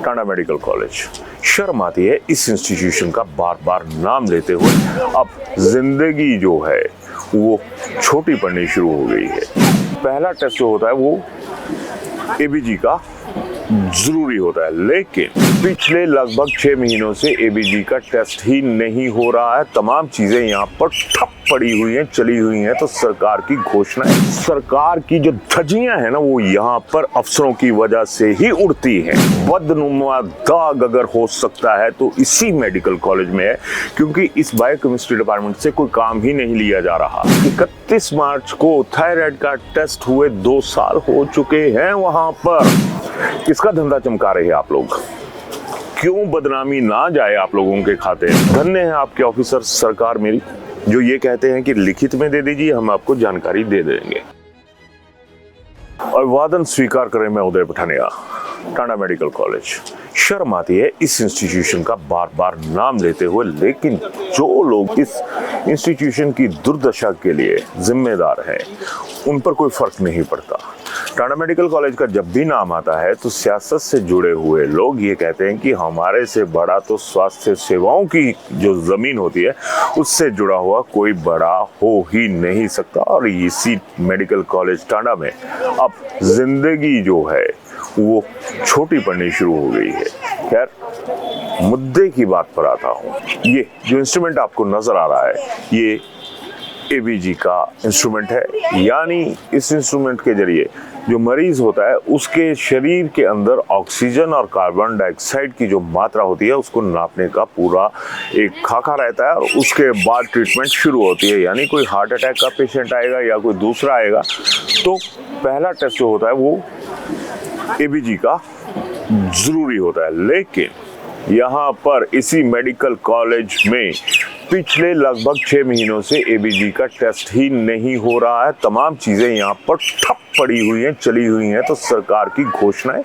Tanda medical college. शर्म आती है इस इंस्टीट्यूशन का बार बार नाम लेते हुए। अब जिंदगी जो है वो छोटी पड़नी शुरू हो गई है। पहला टेस्ट जो होता है वो एबीजी का जरूरी होता है, लेकिन पिछले लगभग 6 महीनों से एबीजी का टेस्ट ही नहीं हो रहा है। तमाम चीजें यहाँ पर ठप पड़ी हुई हैं, चली हुई हैं। तो सरकार की घोषणा है, सरकार की जो धज्जियां हैं ना वो यहाँ पर अफसरों की वजह से ही उड़ती हैं। बदनुमा दाग अगर हो सकता है तो इसी मेडिकल कॉलेज में है, क्योंकि इस बायोकेमिस्ट्री डिपार्टमेंट से कोई काम ही नहीं लिया जा रहा। 31 मार्च को थायराइड का टेस्ट हुए 2 साल हो चुके हैं वहां पर। इसका धंधा चमका रहे हैं आप लोग। क्यों बदनामी ना जाए आप लोगों के खाते। धन्य है आपके ऑफिसर, सरकार मेरी, जो ये कहते हैं कि लिखित में दे दीजिए, हम आपको जानकारी दे देंगे। अभिवादन स्वीकार करें मैं उदय पठानिया, टांडा मेडिकल कॉलेज। शर्म आती है इस इंस्टीट्यूशन का बार बार नाम लेते हुए, लेकिन जो लोग इस इंस्टीट्यूशन की दुर्दशा के लिए जिम्मेदार हैं उन पर कोई फर्क नहीं पड़ता। टांडा मेडिकल कॉलेज का जब भी नाम आता है तो सियासत से जुड़े हुए लोग ये कहते हैं कि हमारे से बड़ा तो स्वास्थ्य सेवाओं की जो जमीन होती है उससे जुड़ा हुआ कोई बड़ा हो ही नहीं सकता। और इसी मेडिकल कॉलेज टांडा में अब जिंदगी जो है वो छोटी पड़नी शुरू हो गई है। खैर, मुद्दे की बात पर आता हूँ। ये जो इंस्ट्रूमेंट आपको नजर आ रहा है ये एबीजी का इंस्ट्रूमेंट है, यानी इस इंस्ट्रूमेंट के जरिए जो मरीज होता है उसके शरीर के अंदर ऑक्सीजन और कार्बन डाइऑक्साइड की जो मात्रा होती है उसको नापने का पूरा एक खाका रहता है, और उसके बाद ट्रीटमेंट शुरू होती है। यानी कोई हार्ट अटैक का पेशेंट आएगा या कोई दूसरा आएगा तो पहला टेस्ट जो होता है वो एबीजी का जरूरी होता है। लेकिन यहाँ पर इसी मेडिकल कॉलेज में पिछले लगभग 6 महीनों से एबीजी का टेस्ट ही नहीं हो रहा है। तमाम चीजें यहाँ पर ठप पड़ी हुई हैं, चली हुई हैं। तो सरकार की घोषणाएं,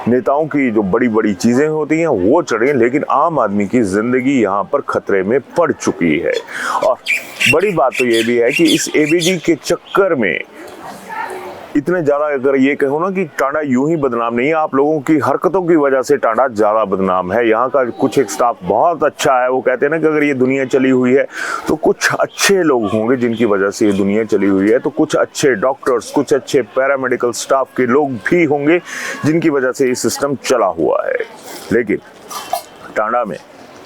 नेताओं की जो बड़ी बड़ी चीजें होती हैं वो चढ़ रही हैं, लेकिन आम आदमी की जिंदगी यहाँ पर खतरे में पड़ चुकी है। और बड़ी बात तो ये भी है कि इस एबीजी के चक्कर में इतने ज्यादा, अगर ये कहो ना कि टांडा यूं ही बदनाम नहीं है, आप लोगों की हरकतों की वजह से टांडा ज्यादा बदनाम है। यहाँ का कुछ एक स्टाफ बहुत अच्छा है। वो कहते हैं ना कि अगर ये दुनिया चली हुई है तो कुछ अच्छे लोग होंगे जिनकी वजह से ये दुनिया चली हुई है, तो कुछ अच्छे डॉक्टर्स, कुछ अच्छे पैरामेडिकल स्टाफ के लोग भी होंगे जिनकी वजह से ये सिस्टम चला हुआ है। लेकिन टांडा में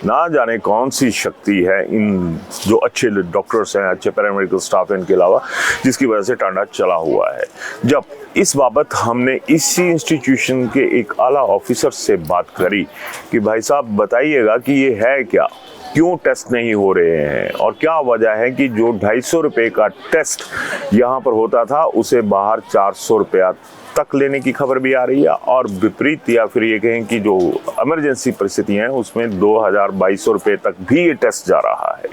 ना जाने कौन सी शक्ति है इन जो अच्छे डॉक्टर्स हैं, अच्छे पैरामेडिकल स्टाफ हैं, इनके अलावा, जिसकी वजह से टांडा चला हुआ है। जब इस बाबत हमने इसी इंस्टीट्यूशन के एक आला ऑफिसर से बात करी कि भाई साहब बताइएगा कि ये है क्या, क्यों टेस्ट नहीं हो रहे हैं, और क्या वजह है कि जो 250 रुपये का टेस्ट यहाँ पर होता था उसे बाहर 400 रुपया तक लेने की खबर भी आ रही है। और विपरीत, या फिर ये कहें कि जो इमरजेंसी परिस्थितियां हैं उसमें 2200 रुपये तक भी ये टेस्ट जा रहा है।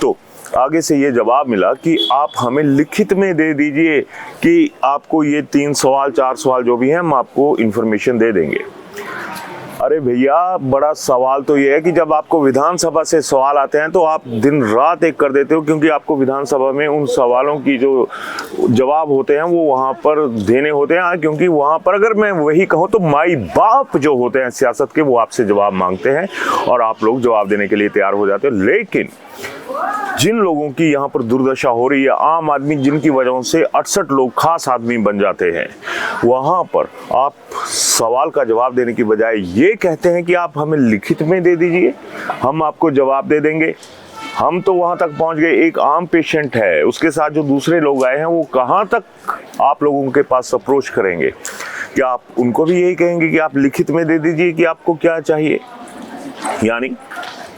तो आगे से ये जवाब मिला कि आप हमें लिखित में दे दीजिए कि आपको ये 3 सवाल 4 सवाल जो भी हैं हम आपको इंफॉर्मेशन दे देंगे। अरे भैया, बड़ा सवाल तो ये है कि जब आपको विधानसभा से सवाल आते हैं तो आप दिन रात एक कर देते हो, क्योंकि आपको विधानसभा में उन सवालों की जो जवाब होते हैं वो वहां पर देने होते हैं। क्योंकि वहां पर अगर मैं वही कहूँ तो माई बाप जो होते हैं सियासत के, वो आपसे जवाब मांगते हैं और आप लोग जवाब देने के लिए तैयार हो जाते हो। लेकिन जिन लोगों की यहाँ पर दुर्दशा हो रही है, आम आदमी जिनकी वजहों से 68 लोग खास आदमी बन जाते हैं, वहां पर आप सवाल का जवाब देने की बजाय ये कहते हैं कि आप हमें लिखित में दे दीजिए, हम आपको जवाब दे देंगे। हम तो वहां तक पहुंच गए, एक आम पेशेंट है, उसके साथ जो दूसरे लोग आए हैं वो कहां तक आप लोगों के पास अप्रोच करेंगे? क्या आप उनको भी यही कहेंगे कि आप लिखित में दे दीजिए कि आपको क्या चाहिए? यानी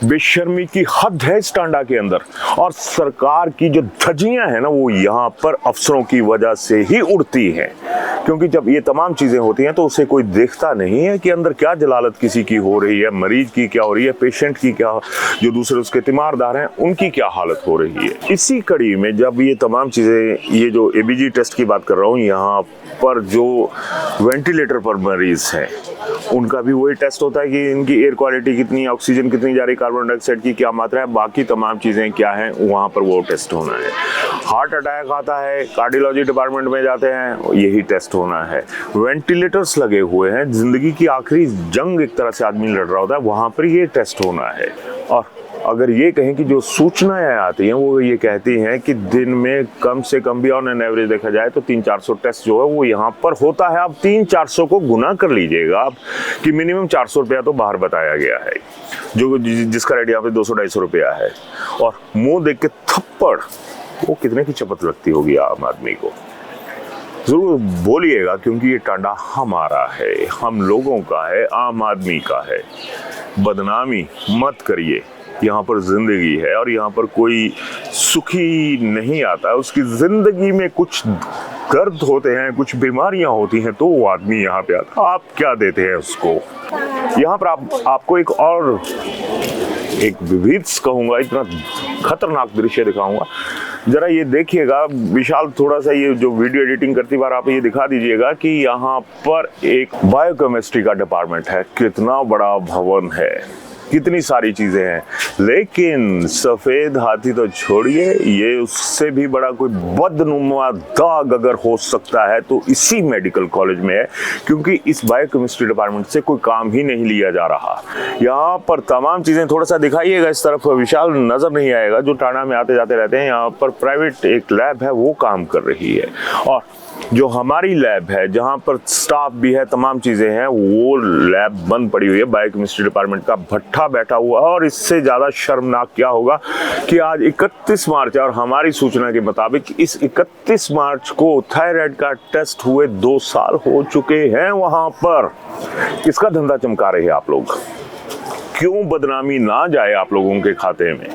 बेशर्मी की हद है इस टांडा के अंदर। और सरकार की जो धज्जियां हैं ना वो यहाँ पर अफसरों की वजह से ही उड़ती हैं, क्योंकि जब ये तमाम चीजें होती हैं तो उसे कोई देखता नहीं है कि अंदर क्या जलालत किसी की हो रही है, मरीज की क्या हो रही है, पेशेंट की क्या, जो दूसरे उसके तीमारदार हैं उनकी क्या हालत हो रही है। इसी कड़ी में जब ये तमाम चीजें, ये जो एबीजी टेस्ट की बात कर रहा हूँ, यहाँ पर जो वेंटिलेटर पर मरीज हैं उनका भी वही टेस्ट होता है कि इनकी एयर क्वालिटी कितनी, ऑक्सीजन कितनी जा रही, कार्बन डाइऑक्साइड की क्या मात्रा है, बाकी तमाम चीज़ें क्या हैं, वहाँ पर वो टेस्ट होना है। हार्ट अटैक आता है, कार्डियोलॉजी डिपार्टमेंट में जाते हैं, यही टेस्ट होना है। वेंटिलेटर्स लगे हुए हैं, जिंदगी की आखिरी जंग एक तरह से आदमी लड़ रहा होता है, वहां पर ये टेस्ट होना है। और अगर ये कहें कि जो सूचनाएं आती हैं वो ये कहती हैं कि दिन में कम से कम भी ऑन एन एवरेज देखा जाए तो 300-400 टेस्ट जो है वो यहाँ पर होता है। आप 300-400 को गुना कर लीजिएगा आप कि मिनिमम 400 रुपया तो बाहर बताया गया है, जो जिसका रेट यहाँ पे 200-250 रुपया है। और मुंह देख के थप्पड़, वो कितने की चपत लगती होगी आम आदमी को। जरूर बोलिएगा, क्योंकि ये टांडा हमारा है, हम लोगों का है, आम आदमी का है। बदनामी मत करिए, यहाँ पर जिंदगी है और यहाँ पर कोई सुखी नहीं आता। उसकी जिंदगी में कुछ दर्द होते हैं, कुछ बीमारियां होती हैं, तो वो आदमी यहाँ पे आता। आप क्या देते हैं उसको? यहाँ पर आपको एक विविध कहूंगा, इतना खतरनाक दृश्य दिखाऊंगा। जरा ये देखिएगा विशाल, थोड़ा सा ये जो वीडियो एडिटिंग करती बार आप ये दिखा दीजिएगा कि यहाँ पर एक बायोकेमिस्ट्री का डिपार्टमेंट है। कितना बड़ा भवन है, कितनी सारी चीजें हैं, लेकिन सफेद हाथी तो छोड़िए, ये उससे भी बड़ा कोई बदनुमा दाग अगर हो सकता है तो इसी मेडिकल कॉलेज में है, क्योंकि इस बायोकेमिस्ट्री डिपार्टमेंट से कोई काम ही नहीं लिया जा रहा। यहाँ पर तमाम चीजें, थोड़ा सा दिखाइएगा इस तरफ, विशाल नजर नहीं आएगा, जो टांडा में आते जाते रहते हैं। यहाँ पर प्राइवेट एक लैब है, वो काम कर रही है, और जो हमारी लैब है जहां पर स्टाफ भी है, तमाम चीजें हैं, वो लैब बंद पड़ी हुई है। बायोकेमिस्ट्री डिपार्टमेंट का भट्ठा बैठा हुआ है। और इससे ज्यादा शर्मनाक क्या होगा कि आज 31 मार्च है और हमारी सूचना के मुताबिक इस 31 मार्च को थायराइड का टेस्ट हुए 2 साल हो चुके हैं। वहां पर किसका धंधा चमका रहे हैं आप लोग? क्यों बदनामी ना जाए आप लोगों के खाते में?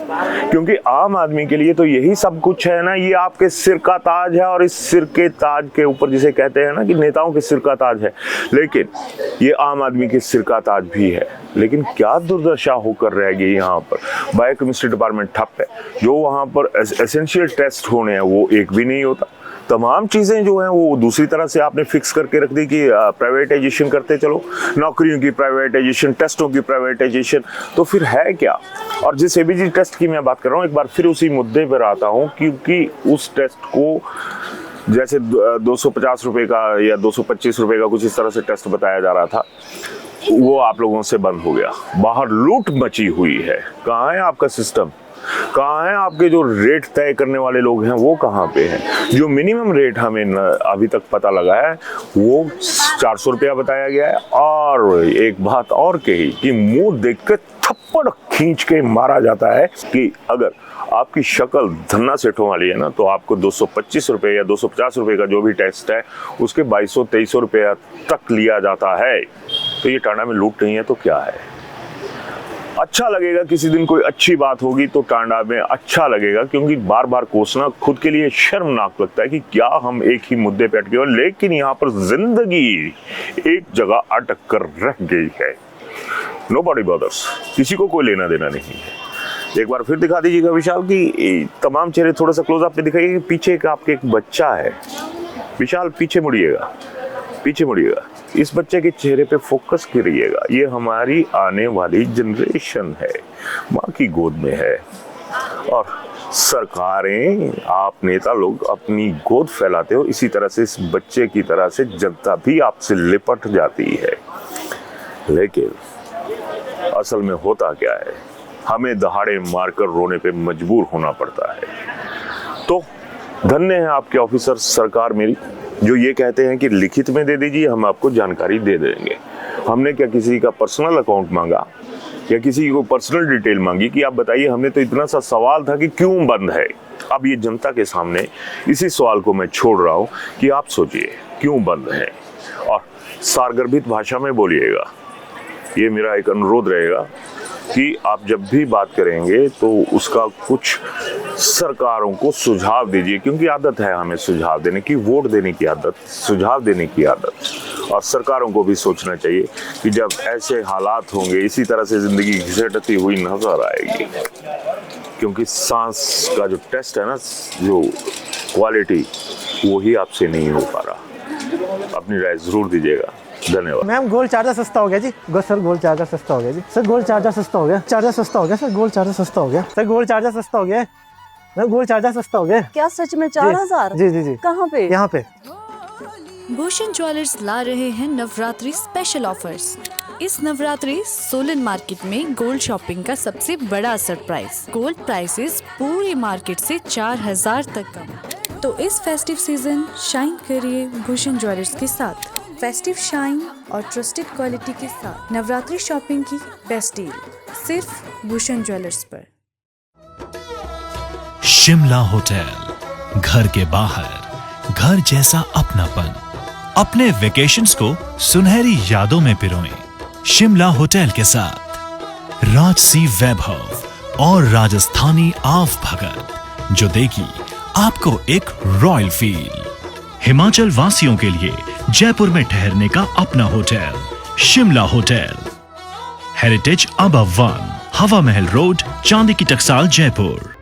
क्योंकि आम आदमी के लिए तो यही सब कुछ है ना, ये आपके सिर का ताज है। और इस सिर के ताज के ऊपर, जिसे कहते हैं ना कि नेताओं के सिर का ताज है, लेकिन ये आम आदमी के सिर का ताज भी है। लेकिन क्या दुर्दशा होकर रह गई यहाँ पर। बायोकेमिस्ट्री डिपार्टमेंट ठप है, जो वहाँ पर एसेंशियल टेस्ट होने हैं वो एक भी नहीं होता। तमाम चीजें जो हैं वो दूसरी तरह से आपने फिक्स करके रख दी कि प्राइवेटाइजेशन करते चलो, नौकरियों की प्राइवेटाइजेशन, टेस्टों की प्राइवेटाइजेशन, तो फिर है क्या? और जिस एबीजी टेस्ट की मैं बात कर रहा हूँ, एक बार फिर उसी मुद्दे पर आता हूँ, क्योंकि उस टेस्ट को जैसे 250 रुपए का या 225 रुपए का कुछ इस तरह से टेस्ट बताया जा रहा था, वो आप लोगों से बंद हो गया। बाहर लूट मची हुई है। कहाँ है आपका सिस्टम? कहाँ है आपके जो रेट तय करने वाले लोग हैं, वो कहाँ पे हैं? जो मिनिमम रेट हमें अभी तक पता लगा है वो 400 रुपया बताया गया है। और एक बात और कही कि मुंह देख के थप्पड़ खींच के मारा जाता है कि अगर आपकी शक्ल धन्ना सेठों वाली है ना, तो आपको 225 रुपये या 250 रुपये का जो भी टेस्ट है उसके 2200-2300 रुपया तक लिया जाता है। तो ये टांडा में लूट नहीं है तो क्या है? अच्छा लगेगा किसी दिन कोई अच्छी बात होगी तो टांडा में अच्छा लगेगा, क्योंकि बार बार कोसना खुद के लिए शर्मनाक लगता है कि क्या हम एक ही मुद्दे पे अटके हो। लेकिन यहाँ पर जिंदगी एक जगह अटक कर रह गई है। नोबडी बॉदर्स, किसी को कोई लेना देना नहीं है। एक बार फिर दिखा दीजिएगा विशाल की तमाम चेहरे, थोड़ा सा क्लोज अप पे दिखाइए कि पीछे आपके एक बच्चा है। विशाल पीछे मुड़िएगा, पीछे मुड़िएगा, इस बच्चे के चेहरे पे फोकस करिएगा। ये हमारी आने वाली जनरेशन है, माँ की गोद में है। और सरकारें, आप नेता लोग अपनी गोद फैलाते हो, इसी तरह से इस बच्चे की तरह से जनता भी आपसे लिपट जाती है। लेकिन असल में होता क्या है, हमें दहाड़े मारकर रोने पे मजबूर होना पड़ता है। तो धन्य है आपके ऑफिसर, सरकार मेरी, जो ये कहते हैं कि लिखित में दे दीजिए, हम आपको जानकारी दे देंगे। हमने क्या किसी का पर्सनल अकाउंट मांगा या किसी को पर्सनल डिटेल मांगी कि आप बताइए? हमने तो इतना सा सवाल था कि क्यों बंद है। अब ये जनता के सामने इसी सवाल को मैं छोड़ रहा हूँ कि आप सोचिए क्यों बंद है, और सारगर्भित भाषा में बोलिएगा। ये मेरा एक अनुरोध रहेगा कि आप जब भी बात करेंगे तो उसका कुछ सरकारों को सुझाव दीजिए, क्योंकि आदत है हमें सुझाव देने की, वोट देने की आदत, सुझाव देने की आदत। और सरकारों को भी सोचना चाहिए कि जब ऐसे हालात होंगे, इसी तरह से जिंदगी घिसटती हुई नजर आएगी। क्योंकि सांस का जो टेस्ट है ना, जो क्वालिटी, वो ही आपसे नहीं हो पा रहा। अपनी राय जरूर दीजिएगा। धन्यवाद। मैम गोल्ड चार्जर सस्ता हो गया जी। सर गोल्ड चार्जर सस्ता हो गया जी। सर गोल्ड चार्जर सस्ता हो गया। चार्जर सस्ता हो गया सर। गोल्ड चार्जर सस्ता हो गया सर। गोल्ड चार्जर सस्ता हो गया। मैम गोल्ड चार्जर सस्ता हो गया। क्या सच में 4000? जी जी जी। कहाँ पे? यहाँ पे। भूषण ज्वेलर्स ला रहे हैं नवरात्रि स्पेशल ऑफर्स। इस नवरात्रि सोलन मार्केट में गोल्ड शॉपिंग का सबसे बड़ा सरप्राइज। गोल्ड प्राइसेस पूरी मार्केट से 4000 तक कम। तो इस फेस्टिव सीजन शाइन करिए भूषण ज्वेलर्स के साथ। फेस्टिव शाइन और ट्रस्टेड क्वालिटी के साथ नवरात्रि शॉपिंग की बेस्ट डील सिर्फ भूषण ज्वेलर्स पर। शिमला होटल, घर के बाहर घर जैसा अपनापन। अपने वेकेशंस को सुनहरी यादों में पिरोएं शिमला होटल के साथ। राजसी वैभव और राजस्थानी आव भगत जो देगी आपको एक रॉयल फील। हिमाचल वासियों के लिए जयपुर में ठहरने का अपना hotel Shimla hotel. Heritage above 1, हवा महल रोड, चांदी की टकसाल, जयपुर।